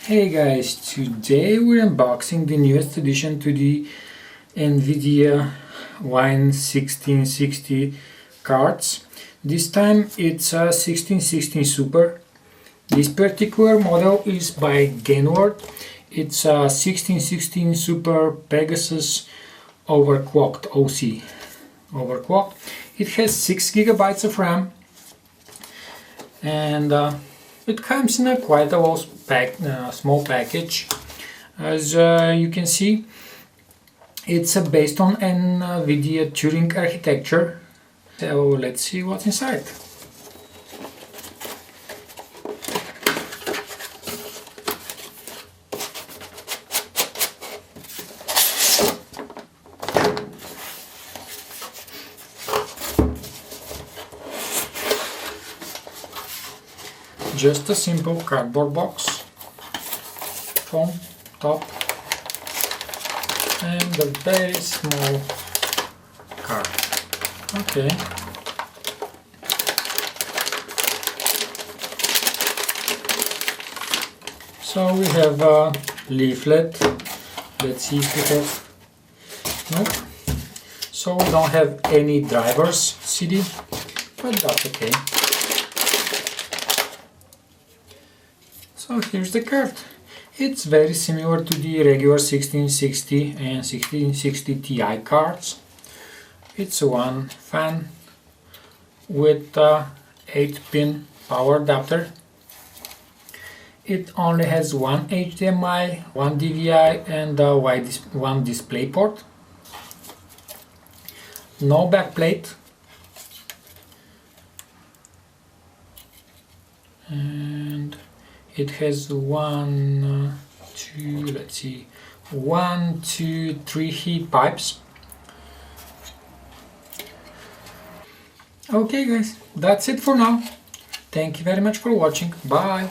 Hey guys, today we're unboxing the newest addition to the NVIDIA Wine 1660 cards. This time it's a 1660 Super. This particular model is by Gainward. It's a 1660 Super Pegasus Overclocked OC. Overclocked. It has 6 gigabytes of RAM and it comes in a quite a small package. As you can see, it's based on an NVIDIA Turing architecture. So let's see what's inside. Just a simple cardboard box, foam top, and a very small card. Okay. So we have a leaflet. Let's see if we have. Nope. So we don't have any drivers CD, but that's okay. So here's the card. It's very similar to the regular 1660 and 1660 Ti cards. It's one fan with a 8-pin power adapter. It only has one HDMI, one DVI and one display port. No backplate. And it has 1, 2, 3 heat pipes. Okay guys, that's it for now. Thank you very much for watching. Bye!